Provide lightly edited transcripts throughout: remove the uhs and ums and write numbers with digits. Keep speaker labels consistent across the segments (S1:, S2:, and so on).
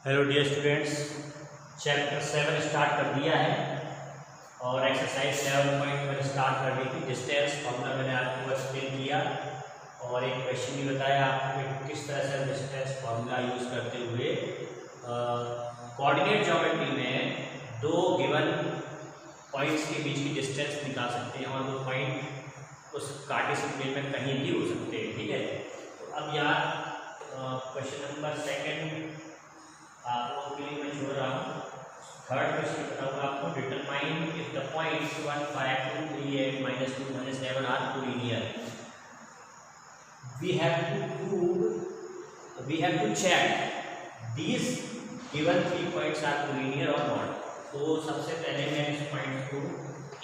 S1: Hello dear students, chapter 7 start कर दिया है और एक्सरसाइज 7.1 स्टार्ट कर दी थी। डिस्टेंस फॉर्मूला मैंने आपको एक्सप्लेन किया और एक क्वेश्चन भी बताया आपको कि किस तरह से डिस्टेंस फॉर्मूला यूज़ करते हुए कोऑर्डिनेट ज्योमेट्री में दो गिवन पॉइंट्स के बीच की डिस्टेंस निकाल सकते हैं और वो पॉइंट उस कार्टेशियन प्लेन में कहीं भी हो सकते हैं। ठीक है, तो अब यहाँ क्वेश्चन नंबर 2 आप लोगों के लिए मैं छोड़ रहा हूँ। थर्ड क्वेश्चन बताऊंगा आपको। Determine if the points 1, 5, 2, 3, 8, -2, -7 are collinear. we have to check these given 3 points are collinear or not। तो सबसे पहले मैं इस पॉइंट को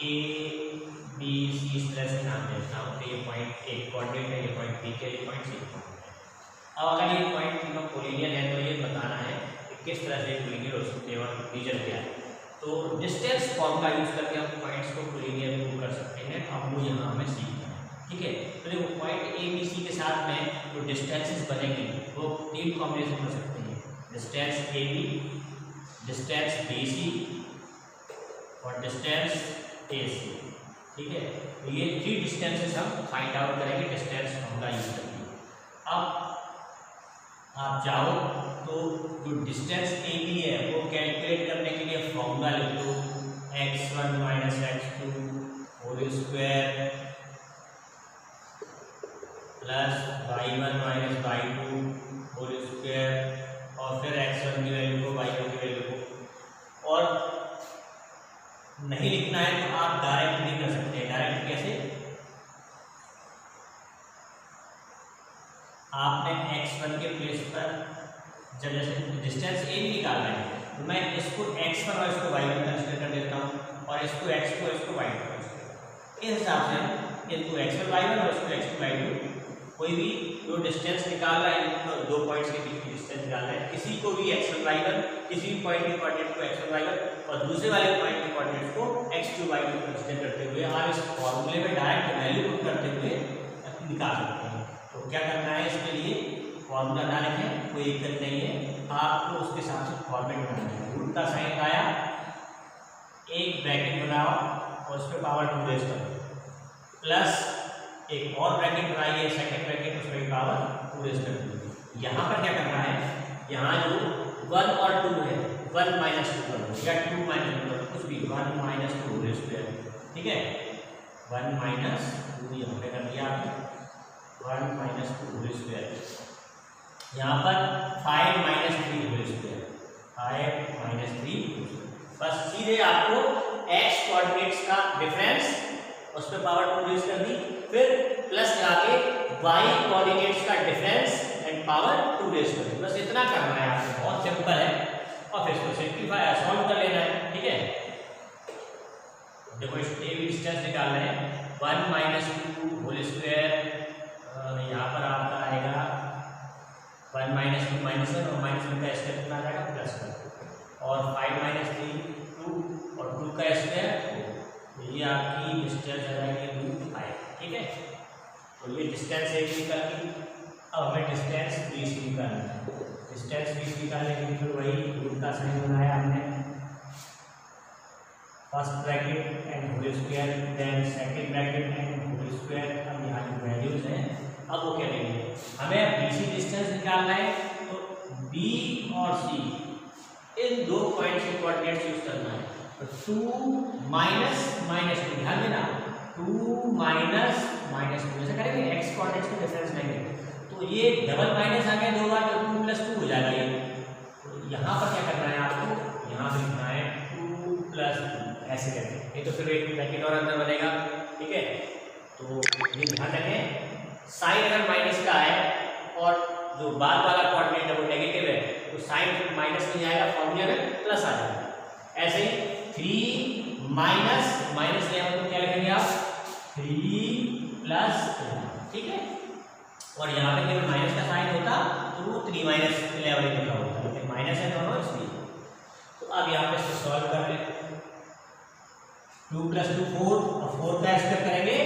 S1: A, B, C इस तरह से नाम देता हूँ। तो ये पॉइंट A कोऑर्डिनेट है, ये पॉइंट B के, ये पॉइंट C है। अब अगर ये पॉइंट तीनों कोलिनियर है तो ये बताना है किस तरह से कोलिनियर हो सकते हैं और रीजन क्या है। तो डिस्टेंस फॉर्मूला यूज करके हम पॉइंट्स को कोलिनियर प्रूव कर सकते हैं। अब वो यहाँ हमें सीखना है। ठीक है, तो देखो पॉइंट ए बी सी के साथ में जो डिस्टेंसेस बनेंगे वो 3 कॉम्बिनेशन हो सकते हैं। Distance A B, distance B C और डिस्टेंस ए सी। ठीक है, तो ये 3 डिस्टेंसेस हम फाइंड आउट करेंगे डिस्टेंस फॉर्मूला यूज करके। अब आप चाहो तो जो डिस्टेंस ए बी है वो कैलकुलेट करने के लिए फॉर्मूला लिख लो x1 - x2 whole square plus y1 - y2 whole square और फिर x1 की वैल्यू को y2 की वैल्यू को। और नहीं लिखना है तो आप डायरेक्ट नहीं कर सकते। डायरेक्ट कैसे? आपने x1 के प्लेस पर जब जैसे डिस्टेंस a निकाल रहे हैं तो मैं इसको x1 और इसको y1 कंसीडर कर देता हूँ और इसको x2 और इसको y2 कंसीडर। इस हिसाब से हम इसको x1 y1 और इसको x2 y2 कोई भी जो डिस्टेंस निकाल रहा है, तो दो पॉइंट्स के बीच की डिस्टेंस निकाल रहा है, किसी को भी x1 y1, किसी भी पॉइंट के कोऑर्डिनेट को x1 y1 और दूसरे वाले पॉइंट के कोऑर्डिनेट को x2 y2 कंसीडर करते हुए आप इस फॉर्मूले में डायरेक्ट वैल्यू पुट करते हुए निकाल सकते हैं। तो क्या करना है, इसके लिए फॉर्मूला ना लिखें, कोई दिक्कत नहीं है, आपको उसके हिसाब से फॉर्मेट बनाना है। रूट का साइन आया, एक ब्रैकेट बनाओ और उस पर पावर 2 रेज करो, प्लस एक और ब्रैकेट बनाइए, सेकंड ब्रैकेट, उसमें पावर 2 रेज कर दो। यहाँ पर क्या करना है, यहाँ जो 1 और 2 है 1 - 2 करो या 2 - 2 करो, कुछ भी 1 - 2 रेज स्क्वायर। ठीक है, 1 - 2 यहाँ पे कर दिया आपने, 1 - 2 होल स्क्वायर। यहाँ पर 5 - 3 होल स्क्वायर, 5 - 3। बस सीधे आपको x कोऑर्डिनेट्स का डिफरेंस उस पर पावर 2 रेज कर दी, फिर प्लस लगा के y कोऑर्डिनेट्स का डिफरेंस एंड पावर 2 रेज कर दी। बस इतना करना है आपको, बहुत सिंपल है। और फिर इसको सिंप्लीफाई सॉल्व कर लेना है। ठीक है, देखो इस ए बी डिस्टेंस निकाल रहे हैं, 1 - 2 होल स्क्वायर, यहाँ पर आपका आएगा 1 - 2 -1 और -1 का स्क्वायर कितना आ जाएगा +1 और 5 - 3 2 और 2 का स्क्वायर, तो ये आपकी डिस्टेंस आ जाएगी √5। ठीक है, तो ये डिस्टेंस ए निकल गई। अब हमें डिस्टेंस बी सी निकालना है। डिस्टेंस बी सी निकालने के लिए फिर वही रूट का साइन बनाया हमने, first bracket and whole square, then second bracket and whole square. अब यहाँ जो वैल्यूज हैं अब वो क्या लेंगे, हमें बी सी डिस्टेंस निकालना है, तो बी और सी इन दो पॉइंट्स के कोऑर्डिनेट्स यूज करना है। तो 2 - -2, ध्यान देना, 2 - -2 ऐसे करेंगे, x कोऑर्डिनेट्स का डिफरेंस लेंगे तो ये डबल माइनस आ गया 2 बार, तो 2 + 2 हो जाएगा ये। तो यहाँ पर क्या करना है आपको, यहाँ पे लिखना है 2 + 2 ऐसे करके, ये तो फिर एक ब्रैकेट और अंदर बनेगा। ठीक है, तो ये ध्यान रखें, साइन अगर माइनस का है और जो बाद वाला कोऑर्डिनेट है वो नेगेटिव है तो साइन माइनस में जाएगा, फॉर्मूले में प्लस आ जाएगा। ऐसे ही 3 माइनस ले तो क्या लिखेंगे आप, 3 + ठीक है, और यहाँ पे केवल माइनस का साइन होता तो वो 3 - 11 लिखा होता, लेकिन माइनस है दोनों इसलिए। तो अब यहाँ पे इसको सॉल्व कर लें, 2 + 2 4 और 4 का स्क्वायर करेंगे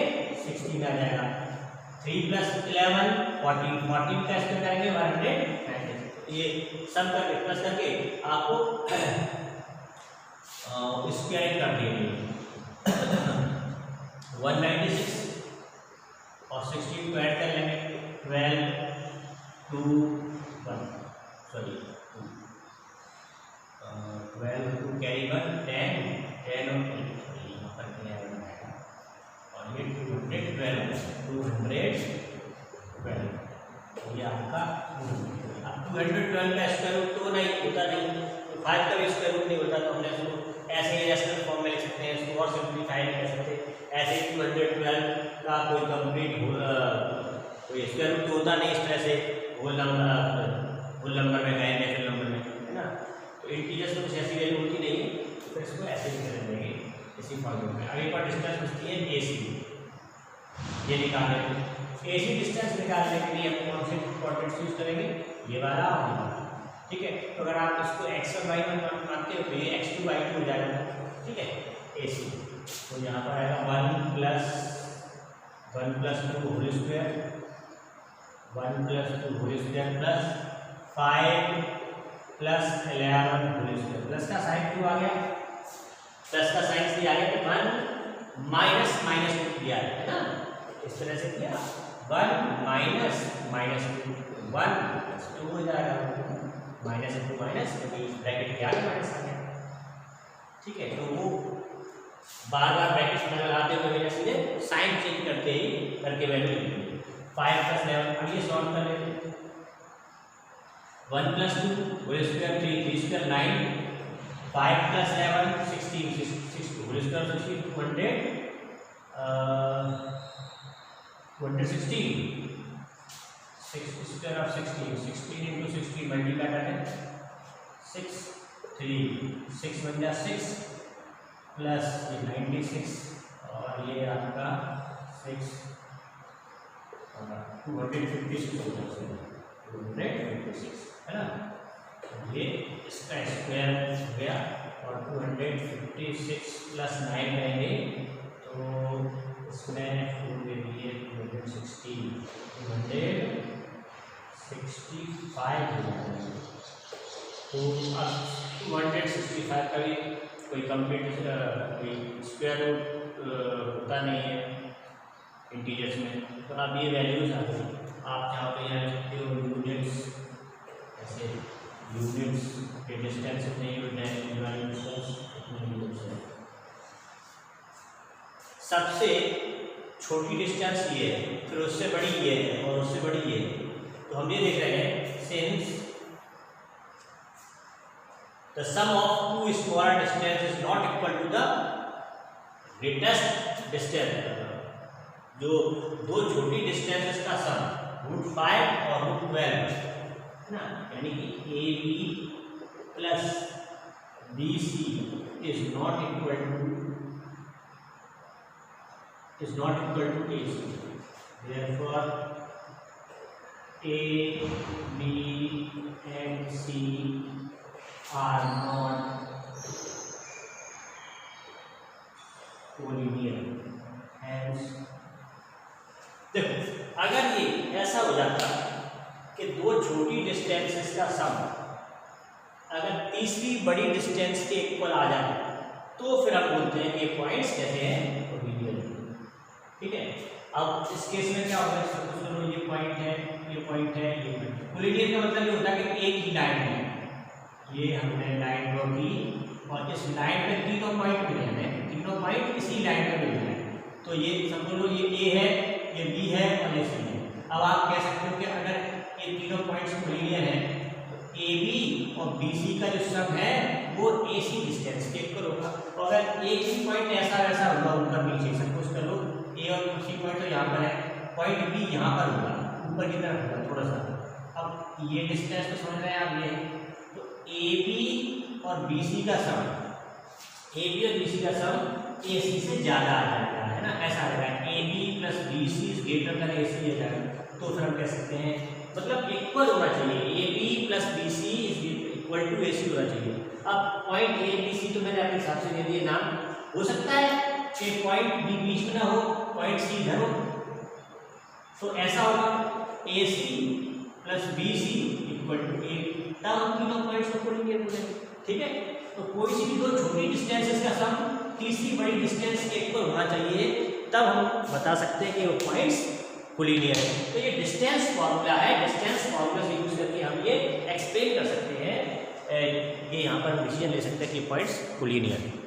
S1: 16 आ जाएगा, 3 + 11 14 का स्क्वायर करेंगे 190। ये सम करके प्लस करके आपको स्क्वायरिंग कर देंगे 196 और 16 को ऐड कर लेंगे 12 2 1 सॉरी 12 2 कैरी 1 10 10 और यहाँ पर क्या आएगा और ये 212 ये आपका अब 212 का स्क्वायर रूट तो नहीं होता नहीं, तो 5 का भी स्क्वायर रूट नहीं होता, तो हमने इसको ऐसे ही रेशनल फॉर्म में लिख सकते हैं, इसको और सिंप्लीफाई नहीं कर सकते। ऐसे ही 212 का कोई कंप्लीट कोई स्क्वायर रूट तो होता नहीं इस तरह से होल नंबर में गए नेचुरल नंबर में, है ना। तो इंटीजर्स में कुछ ऐसी वैल्यू होती नहीं है, तो इसको ऐसे ही कर देंगे इसी फॉर्मूले में। आगे पर डिस्टेंस पूछती है AC, ये निकालने AC डिस्टेंस निकालने के लिए हम कौन से कोऑर्डिनेट्स यूज करेंगे, ये वाला और ये वाला, ठीक है। तो अगर आप इसको x1 y1 मानते हो तो ये x2 y2 हो जाएगा, ठीक है। AC तो यहाँ पर आएगा 1 + 2 whole square 1 + 2 whole square plus 5 + 11 whole square. Plus का साइन क्यों आ गया, प्लस का साइन से आ गया तो 1 -(-2) किया है ना, इस तरह से किया 1 - -(-2) 1 + 2 हो जाएगा, माइनस इंटू माइनस ब्रैकेट के आगे माइनस आ गया, ठीक है। तो वो बार बार ब्रैकेट में लगाते हुए मैंने सीधे साइन चेंज करके वैल्यू लिख दी 5 + 11। अब ये सॉल्व कर लेते हैं 1 + 2 whole square 3 3 square 9 5 + 11 16 6 whole square 16 216 6 square of 16 16 into 16 multiply करते हैं 6 3 6 × 6 प्लस ये 96 और ये आपका 6 256 है ना। ये इसका स्क्वायर हो गया और 256 + 9 करेंगे तो इसमें 2 दे दिए 260 265 हो जाएगा। तो अब 265 का भी कोई कंप्लीट कोई स्क्वायर रूट होता नहीं है इंटीजर्स में, तो अब ये वैल्यूज आती हैं। आप चाहो तो यहाँ लिखते हो यूनिट्स, ऐसे यूनिट्स के डिस्टेंस इतने यूनिट है, डिस्टेंस इतने यूनिट्स है। सबसे छोटी डिस्टेंस ये है, फिर उससे बड़ी ये है और उससे बड़ी ये है। तो हम ये देख रहे हैं since the sum of two smaller distance is not equal to the greatest distance, जो दो छोटी डिस्टेंसेस का सम √5 और √12 है ना, यानी कि AB + BC is not equal to AC. Therefore A, B and C are not collinear. Hence, देखो अगर ये ऐसा हो जाता कि दो छोटी डिस्टेंसेस का सम अगर तीसरी बड़ी डिस्टेंस के इक्वल आ जाए तो फिर हम बोलते हैं कि पॉइंट्स कैसे हैं, कोलिनियर, ठीक है। अब इस केस में क्या होगा, चलो ये पॉइंट है, ये पॉइंट है, ये पॉइंट। कोलिनियर का मतलब ये होता है कि एक ही लाइन है, ये हमने लाइन ड्रॉ की और इस लाइन में तीनों पॉइंट मिले हैं, तीनों पॉइंट इसी लाइन में मिल रहे हैं। तो ये समझ लो ये A है, ये B है और ये C है। अब आप कह सकते हो कि अगर ये तीनों पॉइंट्स कोलिनियर हैं तो AB और BC का जो सम है वो AC डिस्टेंस के इक्वल होगा। और अगर एक ही पॉइंट ऐसा वैसा होगा ऊपर नीचे, सपोज कर लो A और C पॉइंट तो यहाँ पर है, पॉइंट B यहाँ पर होगा, ऊपर की तरफ होगा थोड़ा सा। अब ये डिस्टेंस तो समझ रहे हैं आप, ये तो AB और BC का सम AC से ज़्यादा आ जाएगा, है ना, ऐसा आ जाएगा AB + BC > AC आ जाएगा। तो फिर हम कह सकते हैं मतलब इक्वल होना चाहिए, AB + BC = AC होना चाहिए। अब पॉइंट ABC तो मैंने अपने हिसाब से दे दिए नाम, हो सकता है कि पॉइंट B बीच में ना हो, पॉइंट C इधर हो, तो ऐसा होगा AC + BC = A तब हम तीनों पॉइंट्स को कोलिनियर बोलेंगे। ठीक है, तो कोई सी भी दो छोटी डिस्टेंसेस का सम तीसरी बड़ी डिस्टेंस के इक्वल होना चाहिए, तब हम बता सकते हैं कि वो पॉइंट्स कोलिनियर है। तो ये डिस्टेंस फॉर्मूला है, डिस्टेंस फॉर्मूला से यूज करके हम ये एक्सप्लेन कर सकते हैं, ये यहाँ पर हम डिसीजन ले सकते हैं कि पॉइंट्स कोलिनियर है।